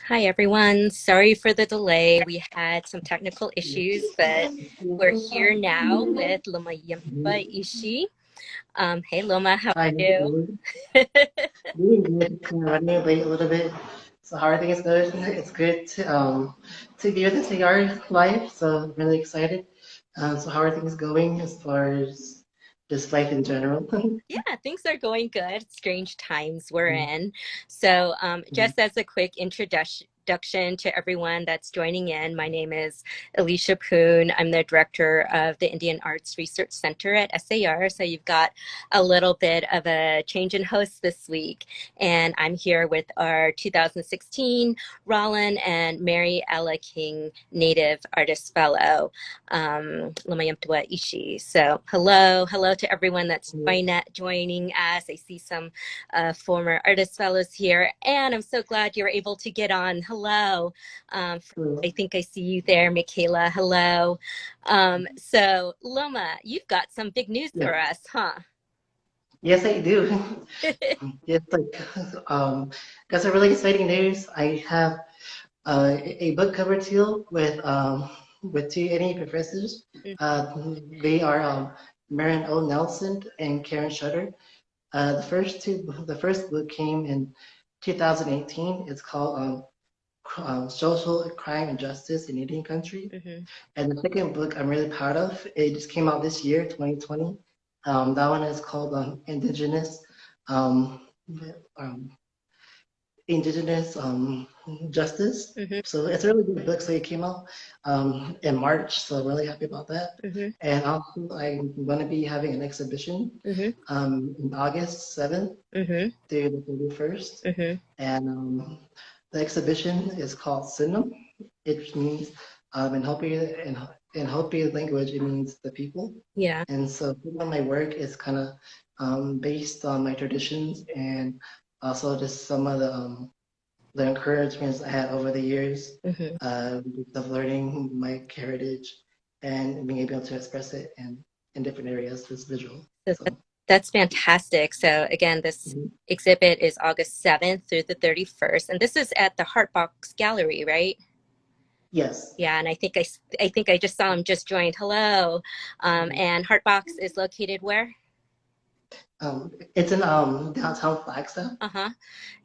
Hi, everyone. Sorry for the delay. We had some technical issues, but we're here now with Lomayumtewa Ishii. Hey, Loma, how Hi, are you? doing good. Kind of running late a little bit. So how are things going? It's good to be with the SAR live. So I'm really excited. So how are things going as far as just life in general? Yeah, things are going good. Strange times we're in. So, just as a quick introduction to everyone that's joining in, my name is Alicia Poon. I'm the director of the Indian Arts Research Center at SAR. So, you've got a little bit of a change in host this week. And I'm here with our 2016 Rollin and Mary Ella King Native Artist Fellow, Lomayumtewa Ishii. So hello to everyone that's joining us. I see some former artist fellows here, and I'm so glad you're able to get on. Hello. I think I see you there, Michaela. Hello. So Loma, you've got some big news Yeah. for us, huh? Yes, I do. Yes, got some really exciting news. I have a book cover deal with two NA professors. They are Maren O. Nelson and Karen Shutter. The first book came in 2018. It's called Social Crime and Justice in Indian Country. Mm-hmm. And the second book I'm really proud of. It just came out this year, 2020. That one is called um, um, Indigenous Justice. Mm-hmm. So it's a really good book. So it came out in March. So I'm really happy about that. Mm-hmm. And also, I'm going to be having an exhibition Mm-hmm. in August 7th Mm-hmm. through the 31st. Mm-hmm. And the exhibition is called Sinam. It means in Hopi language, it means the people. Yeah. And so some of my work is kind of based on my traditions and also just some of the encouragements I had over the years Mm-hmm. of learning my heritage and being able to express it in different areas, just visual. So So that's fantastic. So again, this mhm. exhibit is August 7th through the 31st, and this is at the Heartbox Gallery, right? Yes. Yeah, and I think I just saw him just joined. Hello. And Heartbox is located where? It's in downtown Flagstaff. Uh-huh.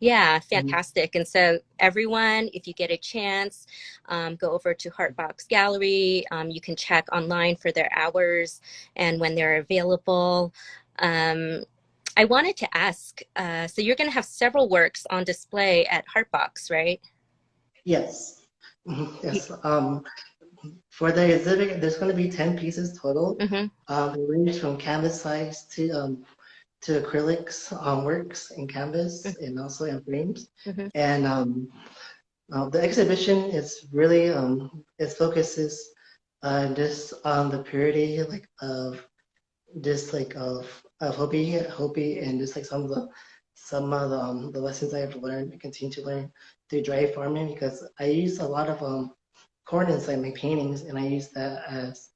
Yeah, Mhm. fantastic. And so everyone, if you get a chance, go over to Heartbox Gallery. You can check online for their hours and when they're available. Um, I wanted to ask, so you're going to have several works on display at Heartbox, right? Yes. Yes. For the exhibit, there's going to be 10 pieces total. Mm-hmm. They range from canvas size to acrylics works in canvas and also in frames. Mm-hmm. And the exhibition is really it focuses just on the purity like of just like of Hopi and just like some of the lessons I have learned and continue to learn through dry farming because I use a lot of corn inside my paintings and I use that as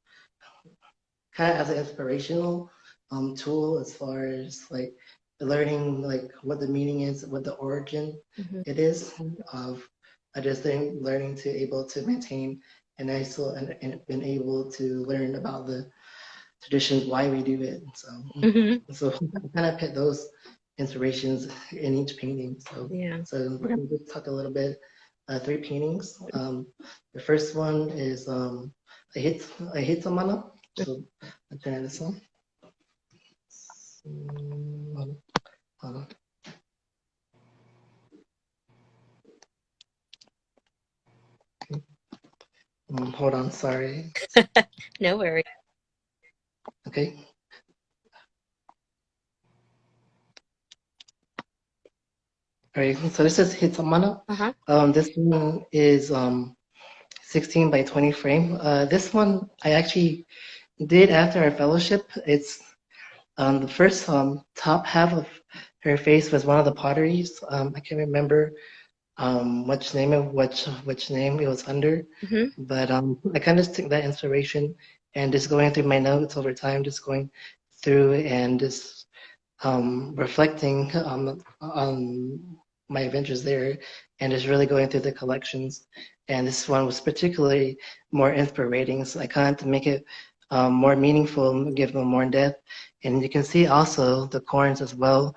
kind of as an inspirational tool as far as like learning like what the meaning is, what the origin Mm-hmm. it is of just learning to able to maintain and also and been able to learn about the traditions why we do it. Mm-hmm. So I kind of put those inspirations in each painting. Yeah. So we're gonna just talk a little bit three paintings. The first one is a Hitamano. So I'll try this one. Hold on, hold on. Hold on, sorry. No worries. Okay. All right. So this is Hitamano. Uh-huh. This one is 16 by 20 frame. This one I actually did after our fellowship. It's the first top half of her face was one of the potteries. I can't remember which name it was under, Mm-hmm. but I kind of took that inspiration and just going through my notes over time, just going through and just reflecting on my adventures there, and just really going through the collections. And this one was particularly more inspiring, so I kind of to make it more meaningful, give them more depth. And you can see also the corns as well,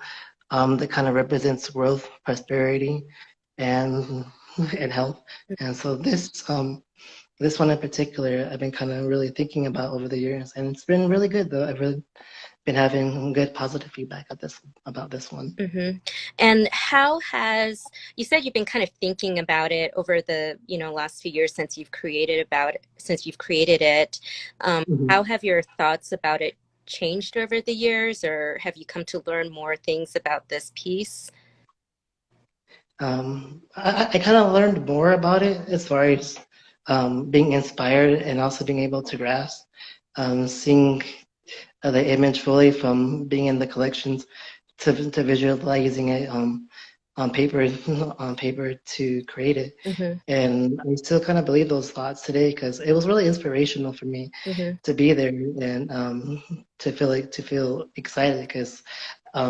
that kind of represents growth, prosperity, and and health. And so this one in particular, I've been kind of really thinking about over the years, and it's been really good though. I've really been having good positive feedback about this one. Mm-hmm. And how has, you said you've been kind of thinking about it over the, last few years since you've created it. Mhm. How have your thoughts about it changed over the years, or have you come to learn more things about this piece? I kind of learned more about it as far as being inspired and also being able to grasp, seeing the image fully from being in the collections to visualizing it on paper on paper to create it. Mm-hmm. And I still kind of believe those thoughts today because it was really inspirational for me Mm-hmm. to be there and to feel excited because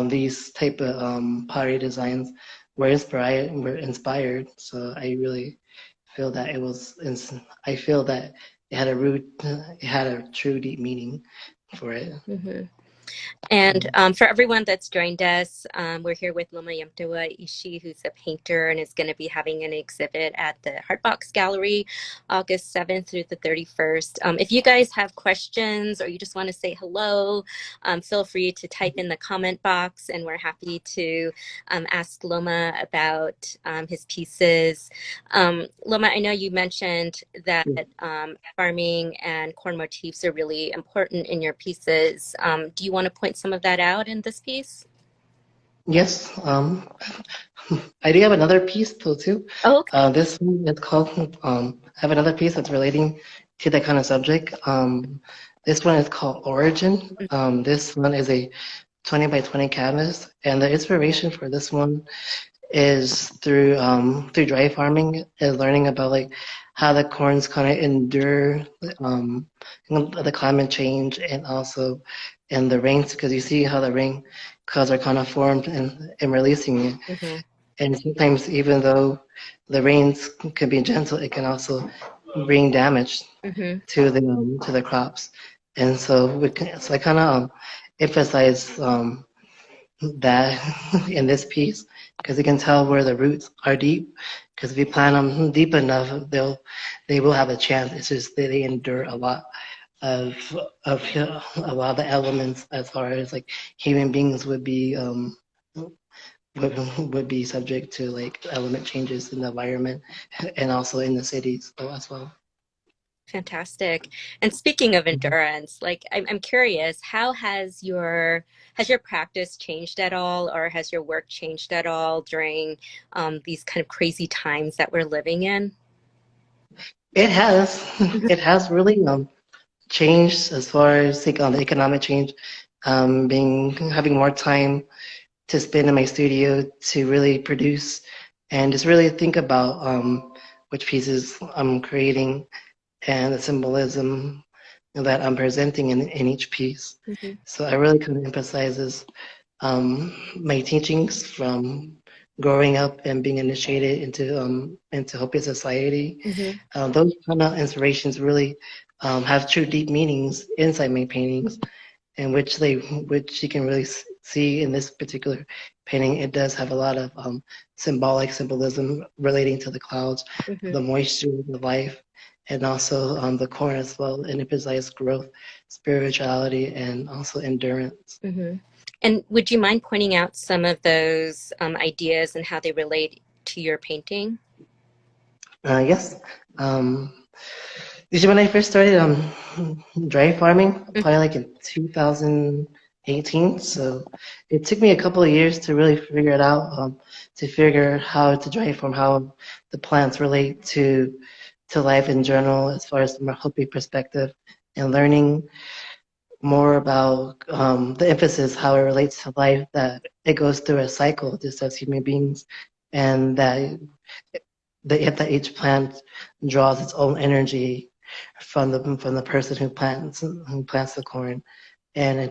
these type of pottery designs were inspired. So I really feel that I feel that it had a true deep meaning for it. Mm-hmm. And Mm. for everyone that's joined us, we're here with Lomayumtewa Ishii, who's a painter and is going to be having an exhibit at the Heartbox Gallery August 7th through the 31st. If you guys have questions or you just want to say hello, feel free to type in the comment box, and we're happy to ask Loma about his pieces. Loma, I know you mentioned that farming and corn motifs are really important in your pieces. Do you want to point some of that out in this piece? Yes, I do have another piece though too. Oh, okay. This one is called. I have another piece that's relating to that kind of subject. This one is called Origin. This one is a 20 by 20 canvas, and the inspiration for this one is through dry farming, is learning about like how the corns kind of endure the climate change and also in the rains because you see how the rain clouds are kind of formed and releasing it. Mm-hmm. And sometimes even though the rains can be gentle, it can also bring damage Mm-hmm. to the crops. And so I kind of emphasize that in this piece because you can tell where the roots are deep. Because if you plant them deep enough, they will have a chance. It's just they endure of of a lot of the elements as far as like human beings would be subject to like element changes in the environment and also in the cities as well. Fantastic. And speaking of endurance, like I'm curious, how has your practice changed at all, or has your work changed at all during these kind of crazy times that we're living in? It has Mhm. it has really changed as far as like on the economic change, being having more time to spend in my studio to really produce and just really think about which pieces I'm creating and the symbolism that I'm presenting in each piece. Mhm. So I really kind of emphasizes my teachings from growing up and being initiated into Hopi society. Mhm. Those kind of inspirations really have true deep meanings inside my paintings, in which you can really see in this particular painting. It does have a lot of symbolism relating to the clouds, Mhm. the moisture, the life, and also the corn as well, and emphasize growth, spirituality, and also endurance. Mhm. And would you mind pointing out some of those ideas and how they relate to your painting? Yes. Um, Usually when I first started dry farming, probably like in 2018. So it took me a couple of years to really figure it out, to figure how to dry farm, how the plants relate to life in general, as far as from a Hopi perspective, and learning more about the emphasis, how it relates to life, that it goes through a cycle just as human beings, and that each plant draws its own energy from the person who plants the corn, and it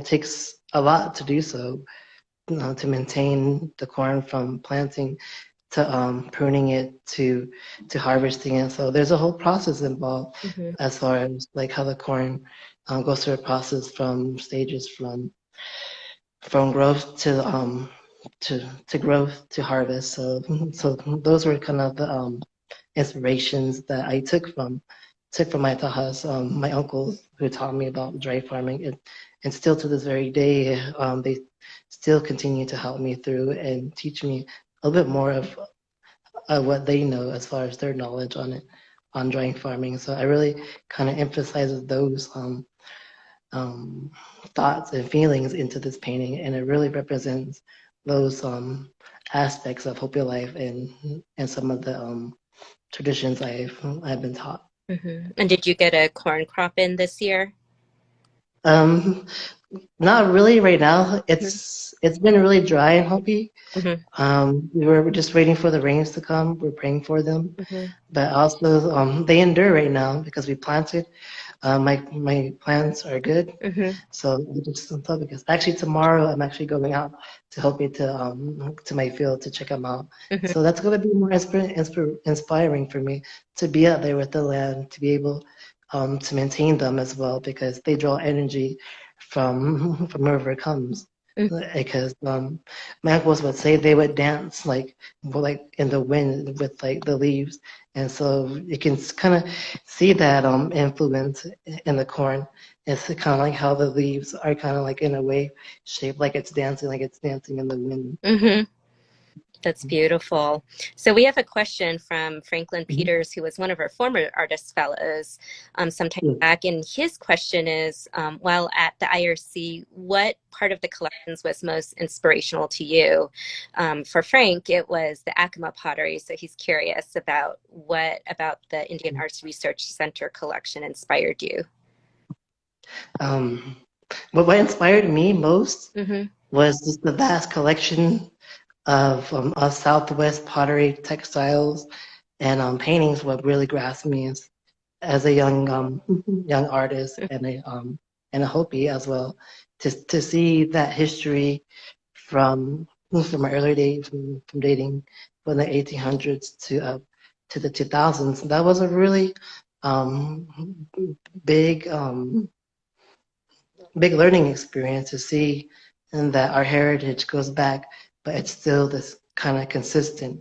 takes a lot to do so. to maintain the corn from planting to pruning it to harvesting it. So there's a whole process involved Mm-hmm. as far as like how the corn goes through a process from stages from growth to growth to harvest. So those were kind of the inspirations that I took from my tajas, my uncles who taught me about dry farming, and still to this very day, they still continue to help me through and teach me a little bit more of what they know as far as their knowledge on it, on dry farming. So I really kind of emphasize those um, thoughts and feelings into this painting, and it really represents those aspects of Hopi life and some of the traditions I've been taught. Mm-hmm. And did you get a corn crop in this year? Um, Not really right now. Mm-hmm. It's been really dry in Hopi. Mm-hmm. We're just waiting for the rains to come. We're praying for them, Mm-hmm. but also they endure right now because we planted. My plans are good, Mm-hmm. so we just on top because actually tomorrow I'm actually going out to help me to my field to check them out. Mm-hmm. So that's going to be more inspiring for me to be out there with the land, to be able to maintain them as well because they draw energy from wherever it comes. Because my uncles would say they would dance like well, like in the wind with like the leaves, and so you can kind of see that influence in the corn. It's kind of like how the leaves are kind of like in a way shaped like it's dancing in the wind. Mm-hmm. That's beautiful. So we have a question from Franklin Mhm. Peters, who was one of our former artist fellows some time Yeah. back. And his question is, while at the IRC, what part of the collections was most inspirational to you? For Frank, it was the Acoma pottery. So he's curious about what about the Indian Arts Research Center collection inspired you? Um, but what inspired me most Mm-hmm. was just the vast collection of Southwest pottery textiles and paintings. What really grasped me as a young young artist and a Hopi as well to see that history from from my early days from dating from the 1800s to the 2000s. That was a really um, big big learning experience to see and that our heritage goes back, but it's still this kind of consistent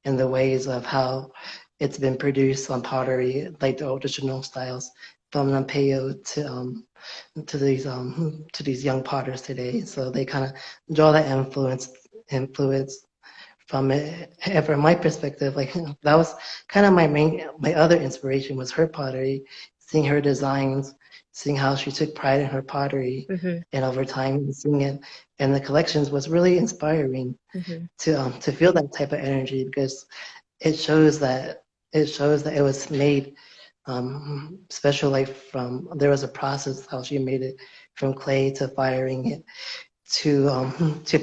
in the ways of how it's been produced on pottery, like the original styles from Nampeyo to these young potters today. So they kind of draw that influence from it. And from my perspective, like that was kind of my other inspiration was her pottery, seeing her designs, seeing how she took pride in her pottery, Mm-hmm. and over time seeing it in the collections was really inspiring Mm-hmm. to feel that type of energy because it shows that it was made special like from there was a process how she made it from clay to firing it to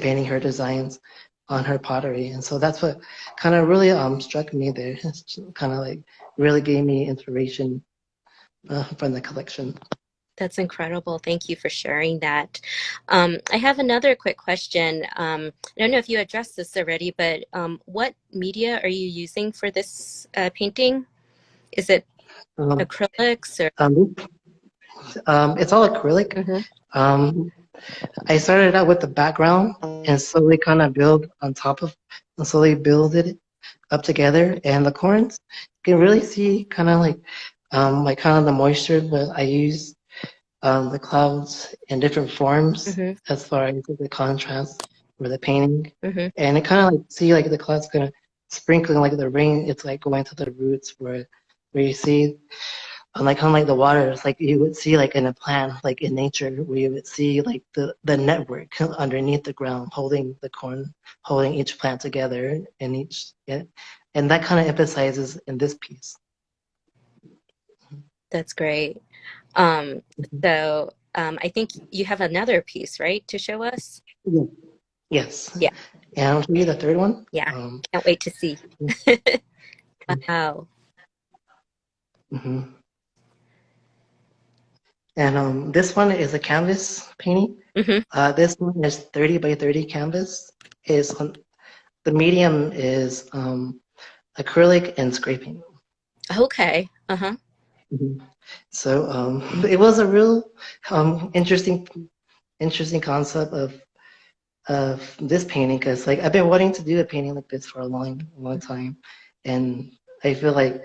painting her designs on her pottery. And so that's what kind of really struck me there. It's kind of like really gave me inspiration from the collection. That's incredible. Thank you for sharing that. I have another quick question. I don't know if you addressed this already, but what media are you using for this painting? Is it Um, acrylics or? um, it's all acrylic. Mhm. Um, I started out with the background and slowly kind of build on top of and slowly build it up together. And the corns, you can really see like kind of the moisture, but I use the clouds in different forms Mhm. as far as the contrast for the painting. Mhm. And it kind of like see like the clouds kind of sprinkling like the rain. It's like going to the roots where you see unlike the water, it's like you would see like in a plant, like in nature, where you would see like the network underneath the ground holding the corn, holding each plant together and and that kind of emphasizes in this piece. That's great. Um, so I think you have another piece, right, to show us? Yeah. Yes. Yeah. And I'll show you the third one. Yeah. Can't wait to see. Wow. Mhm. And this one is a canvas painting. Hmm. This one is 30 by 30 canvas. Is on, the medium is acrylic and scraping. Okay. Uh-huh. Mhm. So it was a real interesting concept of this painting because like I've been wanting to do a painting like this for a long time, and I feel like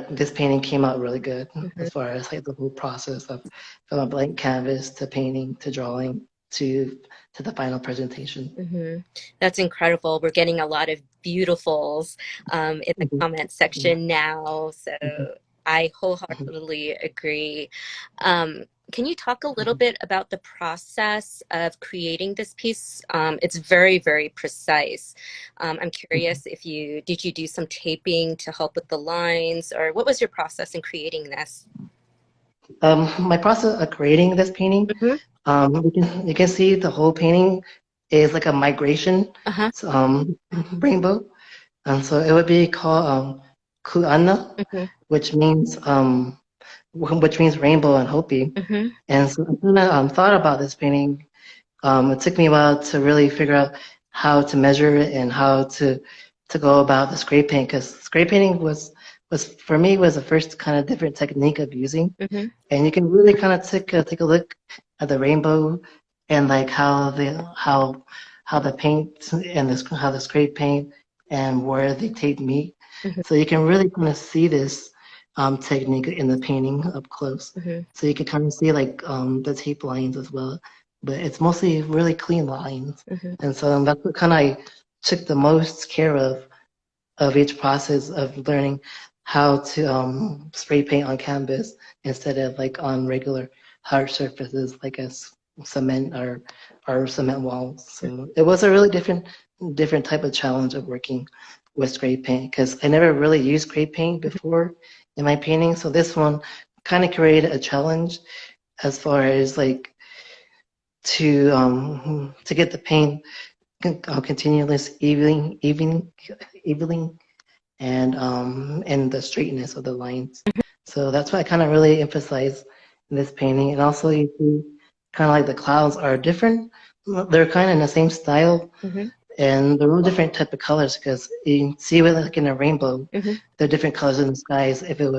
this painting came out really good Hmm. as far as like the whole process of from a blank canvas to painting to drawing to the final presentation. Hmm. That's incredible. We're getting a lot of beautifuls in the Mhm, comment mhm, section now. So mhm, I mhm, wholeheartedly agree. Can you talk a little mhm, bit about the process of creating this piece? It's very, very precise. I'm mhm. curious if you did you do some taping to help with the lines, or what was your process in creating this? My process of creating this painting, Hmm. you can see the whole painting is like a migration Uh-huh. rainbow. And so it would be called Ku'ana, Hmm. which means rainbow in Hopi. Hmm. And so I kind of thought about this painting. It took me a while to really figure out how to measure it and how to go about the spray paint because spray painting was for me was the first kind of different technique of using, Hmm. and you can really kind of take a look at the rainbow and like how the paint and how the spray paint and where the tape meet. Hmm. So you can really kind of see this technique in the painting up close. Hmm. So you can kind of see like the tape lines as well, but it's mostly really clean lines. Hmm. And so that's what kind of I took the most care of each process of learning how to spray paint on canvas instead of like on regular hard surfaces like as cement or cement walls. So it was a really different type of challenge of working with spray paint because I never really used spray paint before in my painting. So this one kind of created a challenge as far as like to get the paint continuous evening and the straightness of the lines. So that's what I kind of really emphasize in this painting. And also you see kind of like the clouds are different. They're kind of in the same style Hmm. and they're all different type of colors because you can see with like in a rainbow, Hmm. there are different colors in the skies if it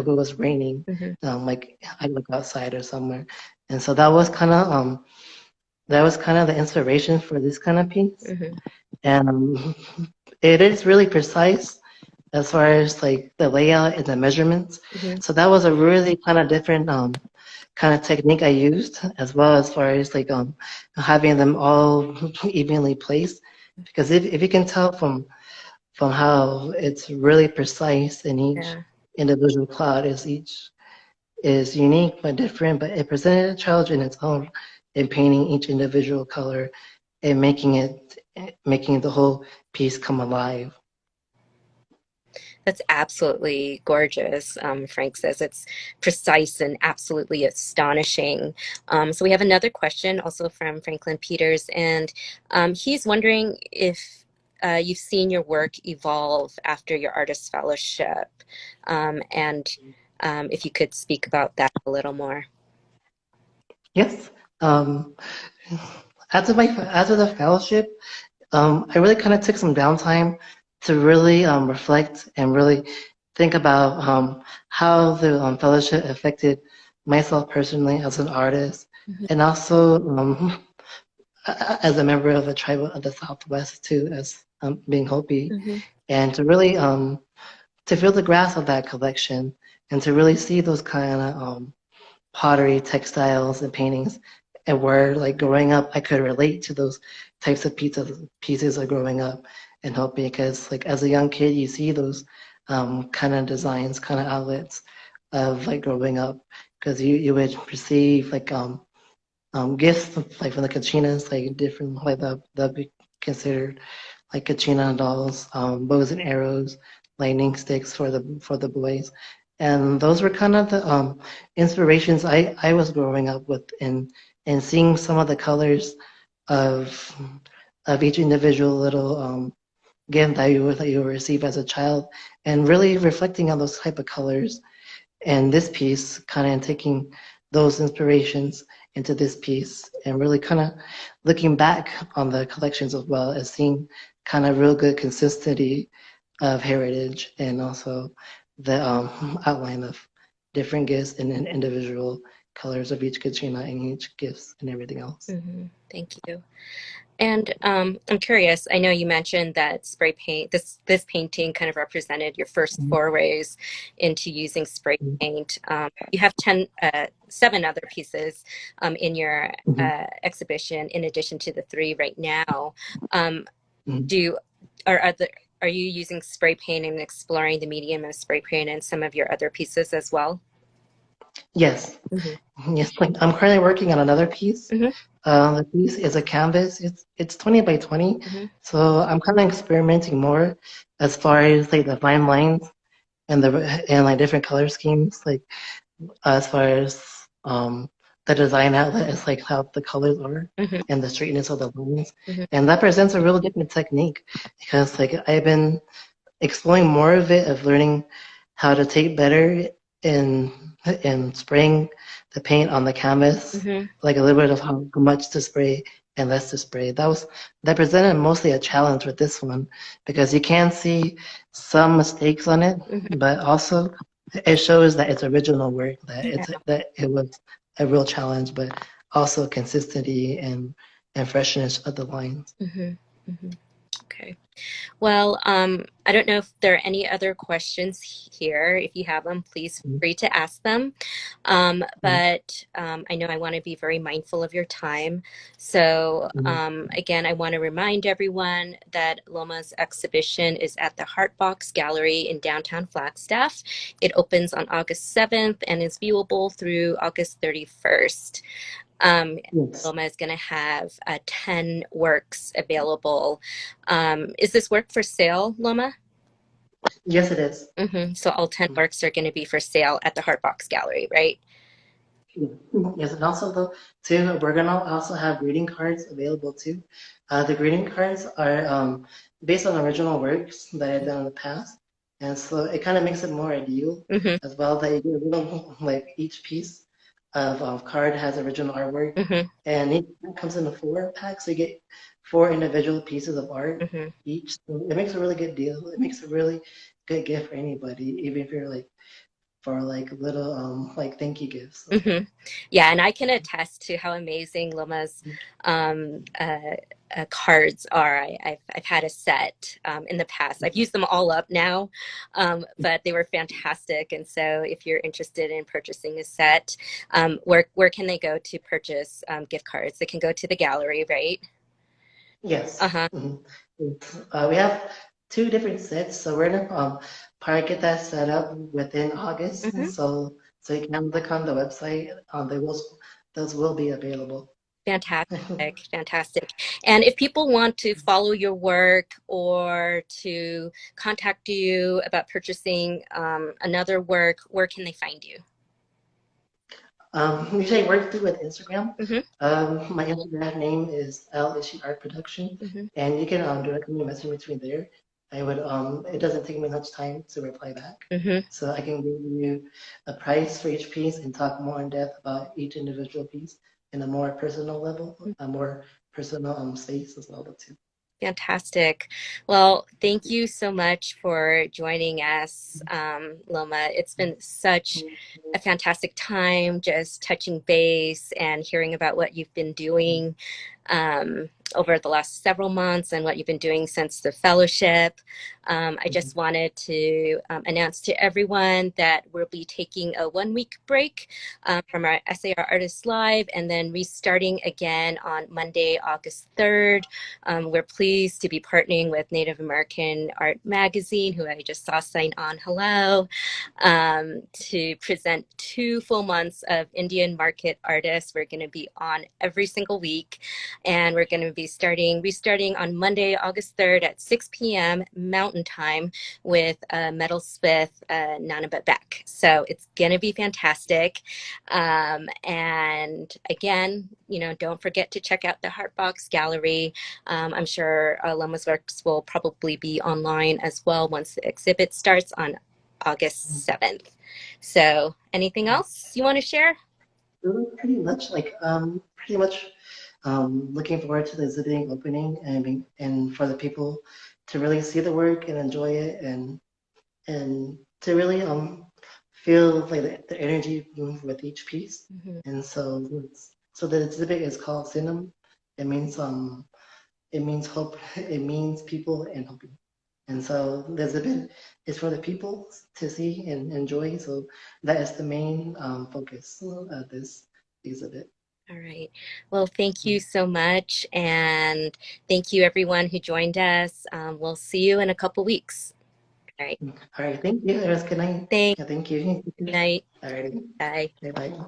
was raining, Hmm. like I look outside or somewhere. And so that was kind of the inspiration for this kind of piece. Hmm. And it is really precise as far as like the layout and the measurements. Hmm. So that was a really kind of different kind of technique I used as well as far as like having them all evenly placed. Because if you can tell from how it's really precise in each Yeah. individual cloud is each is unique but different, but it presented a challenge in its own in painting each individual color and making the whole piece come alive. That's absolutely gorgeous. Frank says it's precise and absolutely astonishing. So we have another question also from Franklin Peters, and he's wondering if you've seen your work evolve after your artist fellowship, and if you could speak about that a little more. Yes. Um, after the fellowship, I really kind of took some downtime to really reflect and really think about how the fellowship affected myself personally as an artist, Mhm. and also as a member of the tribe of the Southwest too, as being Hopi, Mhm. and to really to feel the grasp of that collection and to really see those kind of pottery, textiles, and paintings, and where like growing up, I could relate to those types of pieces of growing up and help because like as a young kid, you see those kind of designs, kind of outlets of like growing up because you would receive like gifts like from the kachinas, like different like that be considered like kachina dolls, bows and arrows, lightning sticks for the boys, and those were kind of the inspirations I was growing up with, and seeing some of the colors of each individual little gift that you receive as a child, and really reflecting on those type of colors and this piece kind of taking those inspirations into this piece, and really kind of looking back on the collections as well as seeing kind of real good consistency of heritage and also the outline of different gifts and then individual colors of each katrina and each gifts and everything else. Thank you. And I'm curious, I know you mentioned that spray paint, this painting kind of represented your first forays into using spray paint. You have 7 other pieces in your exhibition in addition to the 3 right now. Do you, are you using spray paint and exploring the medium of spray paint in some of your other pieces as well? Yes. Yes, like I'm currently working on another piece. The piece is a canvas. It's 20 by 20. So I'm kind of experimenting more as far as like the fine lines and like different color schemes, like as far as the design outlet is like how the colors are and the straightness of the lines. And that presents a real different technique because like I've been exploring more of it, of learning how to take better in spraying the paint on the canvas, like a little bit of how much to spray and less to spray. That presented mostly a challenge with this one because you can see some mistakes on it, but also it shows that it's original work, that it was a real challenge, but also consistency and freshness of the lines. Okay. Well, I don't know if there are any other questions here. If you have them, please feel free to ask them. But I know I want to be very mindful of your time. So again, I want to remind everyone that Loma's exhibition is at the Heartbox Gallery in downtown Flagstaff. It opens on August 7th and is viewable through August 31st. Loma is going to have 10 works available. Is this work for sale, Loma? Yes, it is. So all 10 works are going to be for sale at the Heartbox Gallery, right? Yes, and also though, too, we're gonna also have greeting cards available too. The greeting cards are based on original works that I've done in the past, and so it kind of makes it more ideal as well that you get a little like each piece of card has original artwork, and it comes in a 4-pack, so you get 4 individual pieces of art each. So it makes a really good deal. It makes a really good gift for anybody, even if you're like for like little like thank you gifts. Yeah, and I can attest to how amazing Loma's cards are. I've had a set in the past. I've used them all up now, but they were fantastic. And so, if you're interested in purchasing a set, where can they go to purchase gift cards? They can go to the gallery, right? Yes. We have 2 different sets, so we're gonna probably get that set up within August. So you can look on the website. Those will be available. Fantastic, fantastic. And if people want to follow your work or to contact you about purchasing another work, where can they find you? Usually I work through with Instagram. My Instagram name is Ishii Art Production, and you can directly message me between there. I would it doesn't take me much time to reply back, so I can give you a price for each piece and talk more in depth about each individual piece in a more personal level, a more personal space as well too. Fantastic. Well, thank you so much for joining us, Loma. It's been such a fantastic time just touching base and hearing about what you've been doing over the last several months and what you've been doing since the fellowship. I just wanted to announce to everyone that we'll be taking a 1-week break from our SAR Artists Live and then restarting again on Monday, August 3rd. We're pleased to be partnering with Native American Art Magazine, who I just saw sign on hello, to present 2 full months of Indian market artists. We're going to be on every single week, and we're going to be restarting on Monday, August 3rd at 6 p.m. Mountain Time with Metalsmith Nanabet Beck. So it's going to be fantastic. And again, don't forget to check out the Heartbox Gallery. I'm sure Loma's works will probably be online as well once the exhibit starts on August 7th. So anything else you want to share? pretty much looking forward to the exhibiting opening and for the people to really see the work and enjoy it and to really feel like the energy move with each piece. Mm-hmm. And so the exhibit is called Sinum. It means it means hope. It means people and hoping. And so the exhibit is for the people to see and enjoy. So that is the main focus of this exhibit. All right. Well, thank you so much. And thank you, everyone who joined us. We'll see you in a couple weeks. All right. All right. Thank you. Good night. Thanks. Yeah, thank you. Good night. All right. Bye. Bye bye.